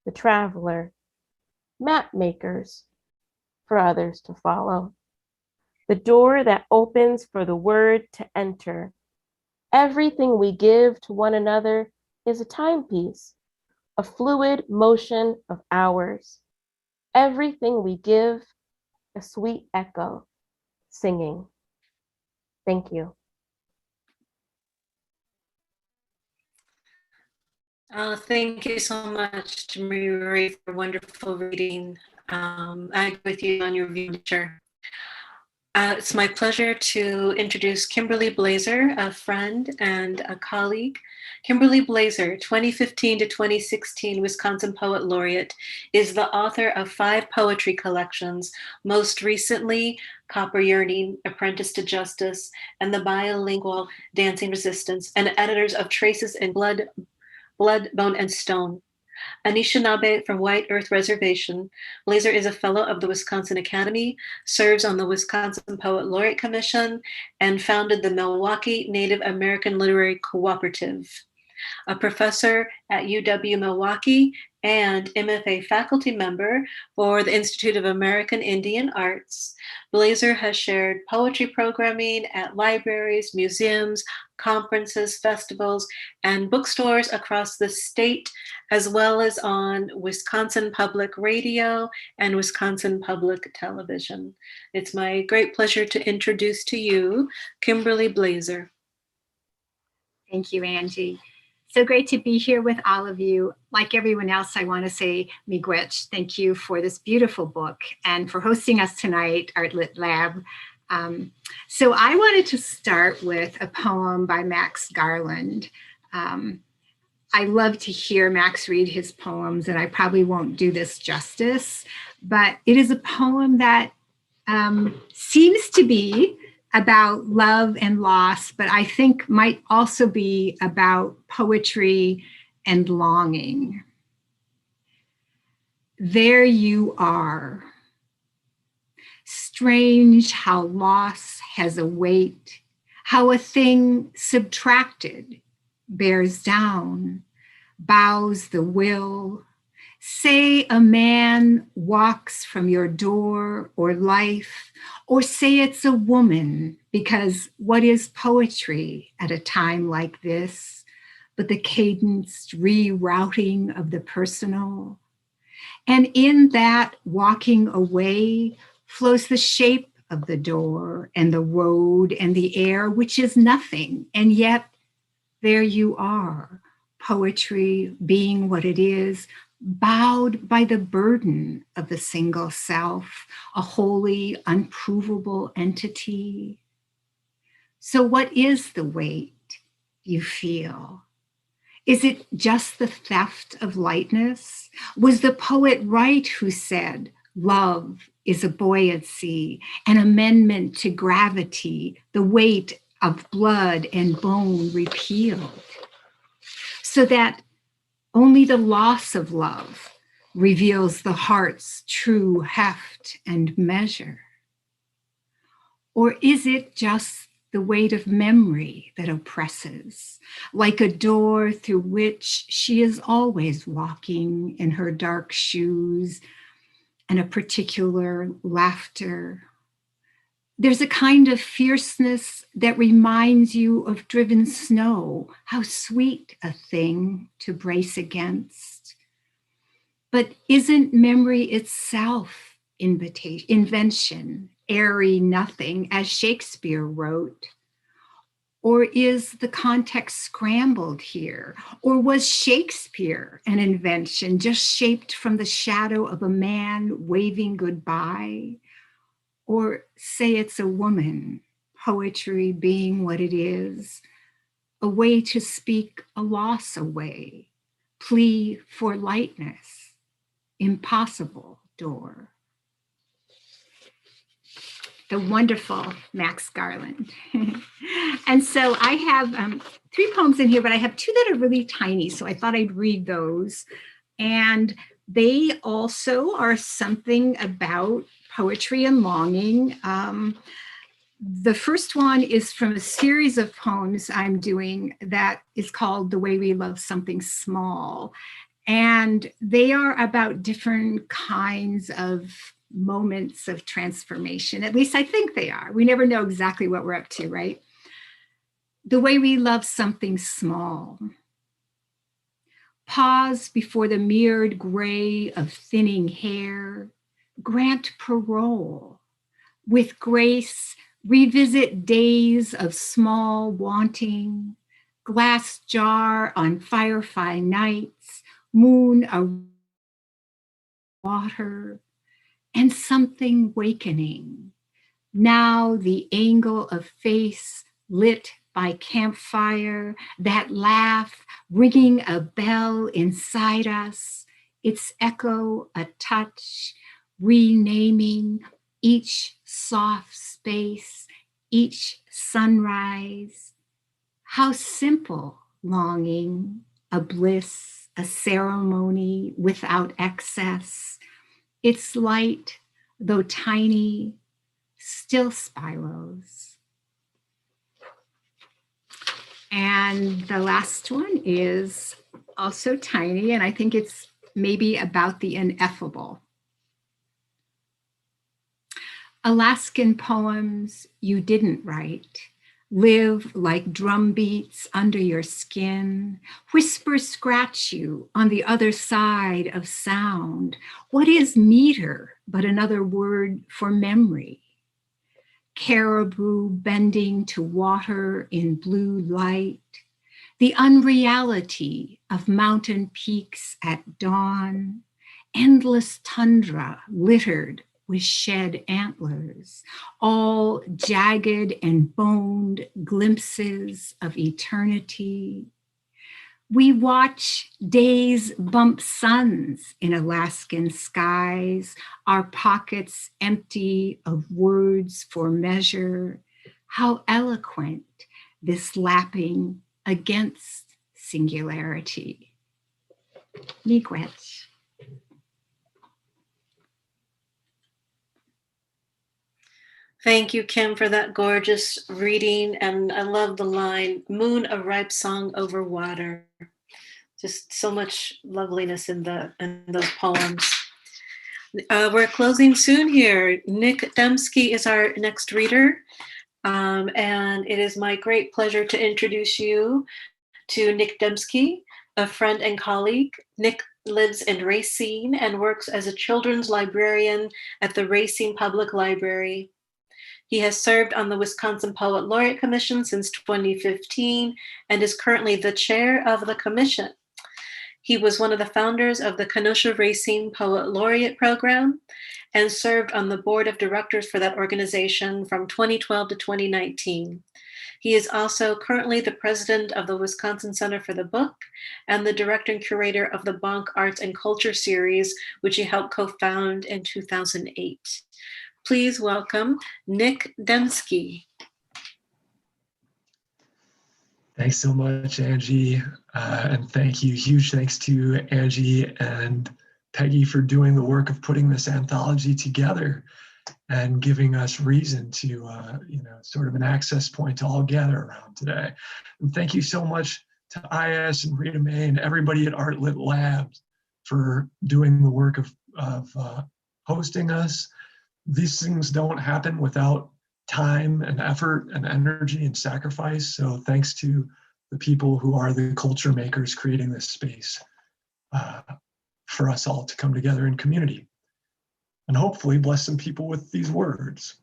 the traveler, map makers for others to follow. The door that opens for the word to enter. Everything we give to one another is a timepiece, a fluid motion of hours. Everything we give, a sweet echo, singing. Thank you. Thank you so much, Terimarie, for wonderful reading. I agree with you on your nature. It's my pleasure to introduce Kimberly Blazer, a friend and a colleague. Kimberly Blazer, 2015 to 2016 Wisconsin Poet Laureate, is the author of 5 poetry collections, most recently Copper Yearning, Apprentice to Justice, and the bilingual Dancing Resistance, and editors of Traces in Blood, Bone, and Stone. Anishinaabe from White Earth Reservation, Blazer is a fellow of the Wisconsin Academy, serves on the Wisconsin Poet Laureate Commission, and founded the Milwaukee Native American Literary Cooperative. A professor at UW Milwaukee and MFA faculty member for the Institute of American Indian Arts, Blazer has shared poetry programming at libraries, museums, conferences, festivals, and bookstores across the state, as well as on Wisconsin Public Radio and Wisconsin Public Television. It's my great pleasure to introduce to you Kimberly Blazer. Thank you, Angie. So great to be here with all of you. Like everyone else, I want to say miigwech. Thank you for this beautiful book and for hosting us tonight, Art Lit Lab. So I wanted to start with a poem by Max Garland. I love to hear Max read his poems, and I probably won't do this justice, but it is a poem that seems to be about love and loss, but I think might also be about poetry and longing. There you are. Strange how loss has a weight, how a thing subtracted bears down, bows the will. Say a man walks from your door or life, or say it's a woman, because what is poetry at a time like this, but the cadenced rerouting of the personal? And in that walking away flows the shape of the door and the road and the air, which is nothing, and yet there you are, poetry being what it is, bowed by the burden of the single self, a wholly unprovable entity. So what is the weight you feel? Is it just the theft of lightness? Was the poet right who said, love is a buoyancy, an amendment to gravity, the weight of blood and bone repealed? So that only the loss of love reveals the heart's true heft and measure? Or is it just the weight of memory that oppresses, like a door through which she is always walking in her dark shoes and a particular laughter? There's a kind of fierceness that reminds you of driven snow, how sweet a thing to brace against. But isn't memory itself invention, airy nothing, as Shakespeare wrote? Or is the context scrambled here? Or was Shakespeare an invention just shaped from the shadow of a man waving goodbye? Or say it's a woman, poetry being what it is, a way to speak a loss away, plea for lightness, impossible door. The wonderful Max Garland. And so I have 3 poems in here, but I have 2 that are really tiny, so I thought I'd read those. And they also are something about poetry and longing. The first one is from a series of poems I'm doing that is called The Way We Love Something Small. And they are about different kinds of moments of transformation. At least I think they are. We never know exactly what we're up to, right? The way we love something small. Pause before the mirrored gray of thinning hair. Grant parole. With grace, revisit days of small wanting. Glass jar on firefly nights. Moon a water. And something wakening. Now the angle of face lit by campfire, that laugh ringing a bell inside us, its echo a touch, renaming each soft space, each sunrise. How simple longing, a bliss, a ceremony without excess. Its light, though tiny, still spirals. And the last one is also tiny, and I think it's maybe about the ineffable. Alaskan poems you didn't write live like drum beats under your skin. Whispers scratch you on the other side of sound. What is meter but another word for memory? Caribou bending to water in blue light. The unreality of mountain peaks at dawn. Endless tundra littered with shed antlers, all jagged and boned glimpses of eternity. We watch days bump suns in Alaskan skies, our pockets empty of words for measure. How eloquent this lapping against singularity. Miigwech. Thank you, Kim, for that gorgeous reading. And I love the line, moon, a ripe song over water. Just so much loveliness in those poems. We're closing soon here. Nick Demsky is our next reader. And it is my great pleasure to introduce you to Nick Demsky, a friend and colleague. Nick lives in Racine and works as a children's librarian at the Racine Public Library. He has served on the Wisconsin Poet Laureate Commission since 2015 and is currently the chair of the commission. He was one of the founders of the Kenosha Racine Poet Laureate Program and served on the board of directors for that organization from 2012 to 2019. He is also currently the president of the Wisconsin Center for the Book and the director and curator of the Bonk Arts and Culture series, which he helped co-found in 2008. Please welcome Nick Demsky. Thanks so much, Angie. And thank you. Huge thanks to Angie and Peggy for doing the work of putting this anthology together and giving us reason to, sort of an access point to all gather around today. And thank you so much to IS and Rita May and everybody at Art Lit Labs for doing the work of hosting us. These things don't happen without time and effort and energy and sacrifice. So thanks to the people who are the culture makers creating this space for us all to come together in community and hopefully bless some people with these words.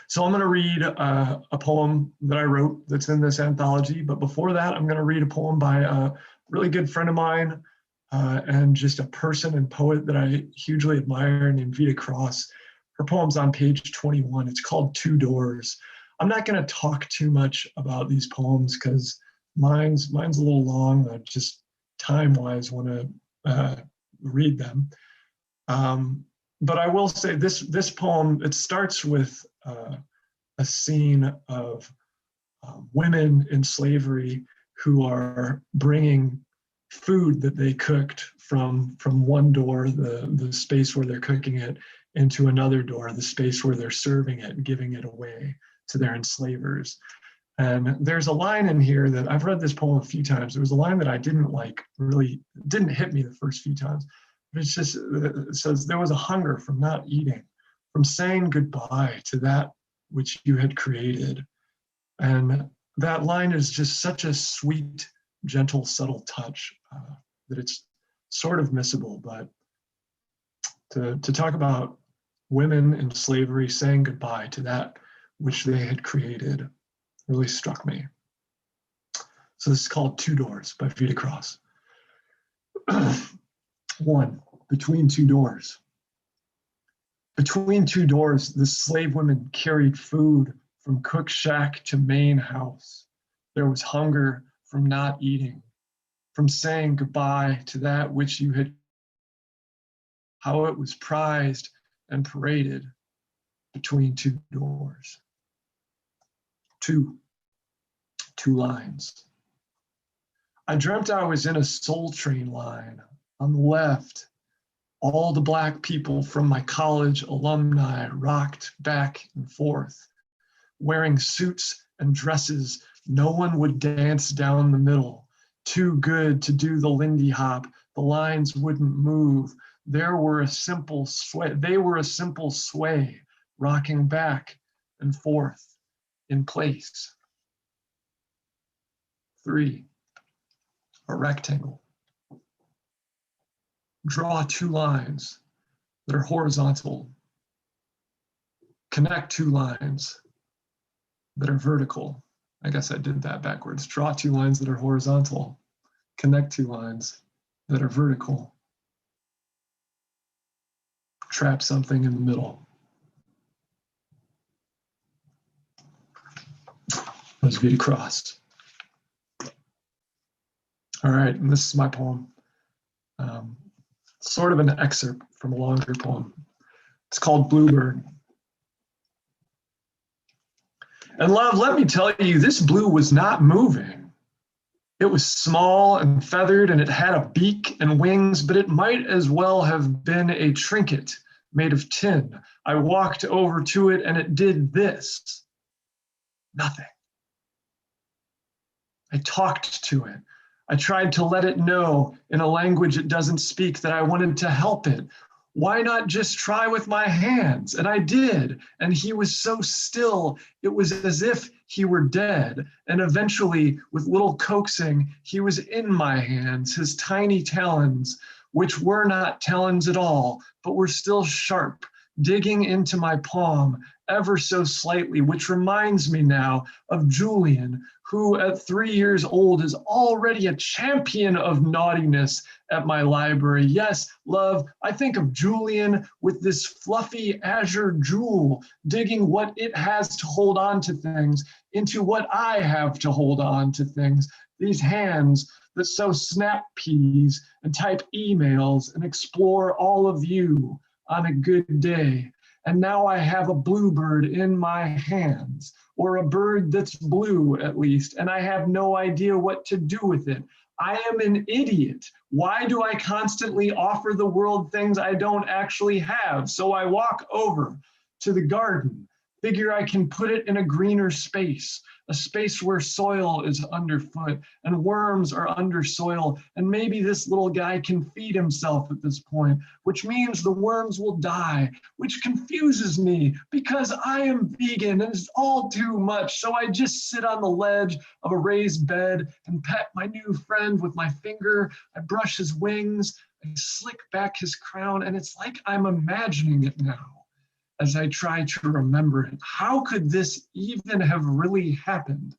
So I'm going to read a poem that I wrote that's in this anthology. But before that, I'm going to read a poem by a really good friend of mine and just a person and poet that I hugely admire named Vita Cross. Her poem's on page 21. It's called Two Doors. I'm not going to talk too much about these poems because mine's a little long. I just time-wise want to read them. But I will say this poem, it starts with a scene of women in slavery who are bringing food that they cooked from one door, the space where they're cooking it, into another door, the space where they're serving it and giving it away to their enslavers. And there's a line in here that I've read this poem a few times. There was a line that I didn't like, really didn't hit me the first few times. But it's just, it says, there was a hunger from not eating, from saying goodbye to that which you had created. And that line is just such a sweet, gentle, subtle touch that it's sort of missable. But to talk about women in slavery saying goodbye to that which they had created really struck me. So this is called Two Doors by Vita Cross. One, between two doors. Between two doors, the slave women carried food from cook shack to main house. There was hunger from not eating, from saying goodbye to that which you had, how it was prized and paraded between two doors. Two lines. I dreamt I was in a soul train line. On the left, all the Black people from my college alumni rocked back and forth, wearing suits and dresses. No one would dance down the middle. Too good to do the Lindy Hop. The lines wouldn't move. They were a simple sway, rocking back and forth in place. 3, a rectangle. Draw two lines that are horizontal. Connect two lines that are vertical. I guess I did that backwards. Draw two lines that are horizontal. Connect two lines that are vertical. Trap something in the middle. That's Vita Cross. All right, and this is my poem. Sort of an excerpt from a longer poem. It's called Bluebird. And love, let me tell you, this blue was not moving. It was small and feathered, and it had a beak and wings, but it might as well have been a trinket made of tin. I walked over to it, and it did this. Nothing. I talked to it. I tried to let it know in a language it doesn't speak that I wanted to help it. Why not just try with my hands? And I did. And he was so still, it was as if he were dead. And eventually, with little coaxing, he was in my hands, his tiny talons, which were not talons at all, but were still sharp, digging into my palm ever so slightly, which reminds me now of Julian, who at 3 years old is already a champion of naughtiness at my library. Yes, love, I think of Julian with this fluffy azure jewel, digging what it has to hold on to things into what I have to hold on to things. These hands that sew snap peas and type emails and explore all of you on a good day. And now I have a bluebird in my hands, or a bird that's blue at least, and I have no idea what to do with it. I am an idiot. Why do I constantly offer the world things I don't actually have? So I walk over to the garden, figure I can put it in a greener space, a space where soil is underfoot and worms are under soil, and maybe this little guy can feed himself at this point, which means the worms will die, which confuses me because I am vegan and it's all too much. So I just sit on the ledge of a raised bed and pet my new friend with my finger. I brush his wings, I slick back his crown, and it's like I'm imagining it now as I try to remember it. How could this even have really happened?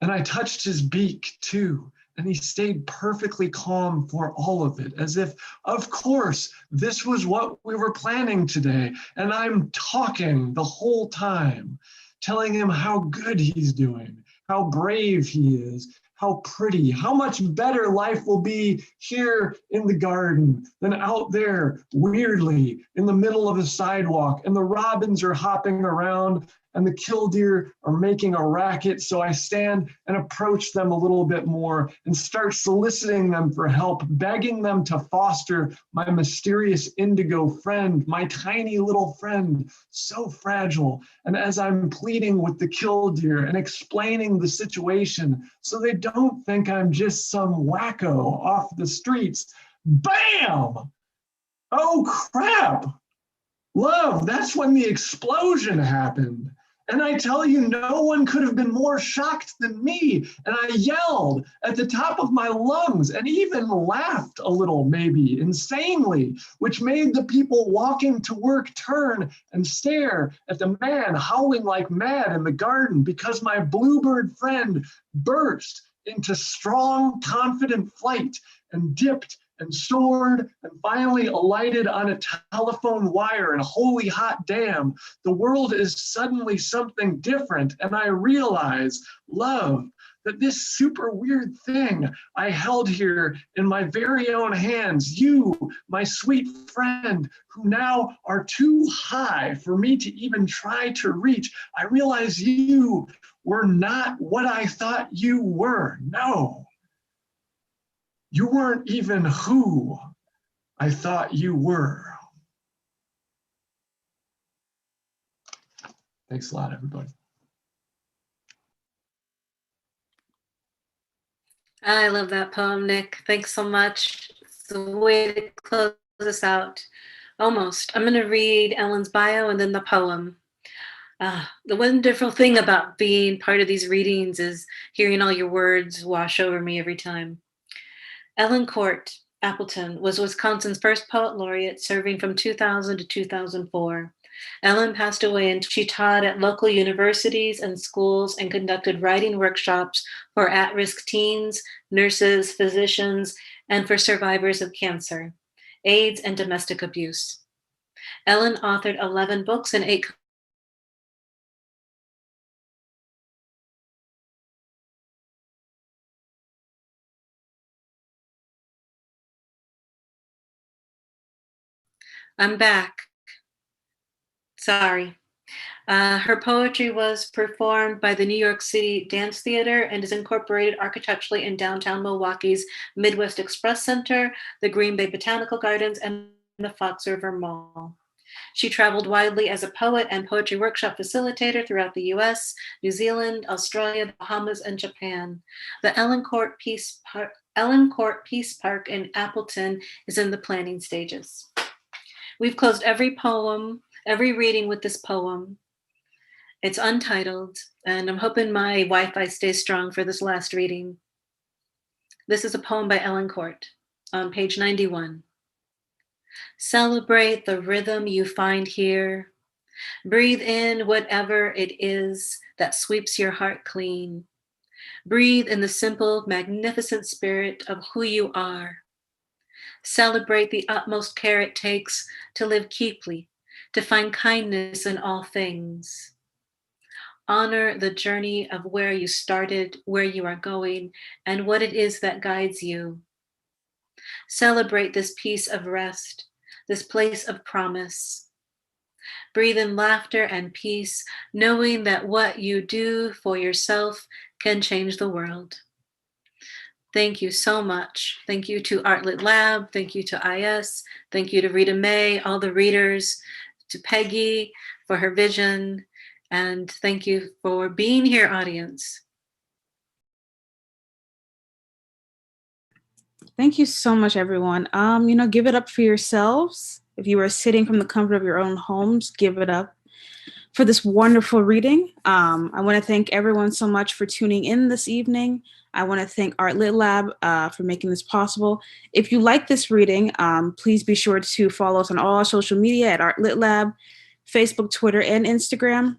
And I touched his beak too, and he stayed perfectly calm for all of it, as if, of course, this was what we were planning today. And I'm talking the whole time, telling him how good he's doing, how brave he is, how pretty, how much better life will be here in the garden than out there, weirdly, in the middle of a sidewalk. And the robins are hopping around and the killdeer are making a racket. So I stand and approach them a little bit more and start soliciting them for help, begging them to foster my mysterious indigo friend, my tiny little friend, so fragile. And as I'm pleading with the killdeer and explaining the situation so they don't think I'm just some wacko off the streets, bam! Oh crap! Love, that's when the explosion happened. And I tell you, no one could have been more shocked than me. And I yelled at the top of my lungs and even laughed a little, maybe insanely, which made the people walking to work turn and stare at the man howling like mad in the garden because my bluebird friend burst into strong, confident flight and dipped and soared and finally alighted on a telephone wire, and holy hot damn, the world is suddenly something different. And I realize, love, that this super weird thing I held here in my very own hands, you, my sweet friend, who now are too high for me to even try to reach, I realize you were not what I thought you were. No. You weren't even who I thought you were. Thanks a lot, everybody. I love that poem, Nick. Thanks so much. It's the way to close us out. Almost. I'm going to read Ellen's bio and then the poem. The wonderful thing about being part of these readings is hearing all your words wash over me every time. Ellen Court Appleton was Wisconsin's first poet laureate, serving from 2000 to 2004. Ellen passed away and she taught at local universities and schools and conducted writing workshops for at-risk teens, nurses, physicians, and for survivors of cancer, AIDS, and domestic abuse. Ellen authored 11 books and 8 I'm back. Sorry. Her poetry was performed by the New York City Dance Theater and is incorporated architecturally in downtown Milwaukee's Midwest Express Center, the Green Bay Botanical Gardens, and the Fox River Mall. She traveled widely as a poet and poetry workshop facilitator throughout the US, New Zealand, Australia, the Bahamas, and Japan. The Ellen Court Peace Park in Appleton is in the planning stages. We've closed every reading with this poem. It's untitled, and I'm hoping my Wi-Fi stays strong for this last reading. This is a poem by Ellen Court on page 91. Celebrate the rhythm you find here. Breathe in whatever it is that sweeps your heart clean. Breathe in the simple, magnificent spirit of who you are. Celebrate the utmost care it takes to live keeply, to find kindness in all things. Honor the journey of where you started, where you are going, and what it is that guides you. Celebrate this piece of rest, this place of promise. Breathe in laughter and peace, knowing that what you do for yourself can change the world. Thank you so much. Thank you to Artlit Lab. Thank you to IS. Thank you to Rita Mae, all the readers, to Peggy for her vision. And thank you for being here, audience. Thank you so much, everyone. Give it up for yourselves. If you are sitting from the comfort of your own homes, give it up for this wonderful reading. I want to thank everyone so much for tuning in this evening. I want to thank Artlit Lab for making this possible. If you like this reading, please be sure to follow us on all our social media at Artlit Lab, Facebook, Twitter, and Instagram.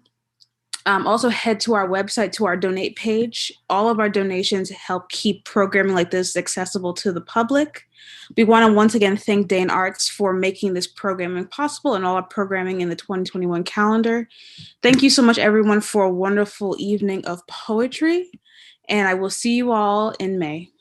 Also head to our website, to our donate page. All of our donations help keep programming like this accessible to the public. We want to once again thank Dane Arts for making this programming possible and all our programming in the 2021 calendar. Thank you so much, everyone, for a wonderful evening of poetry. And I will see you all in May.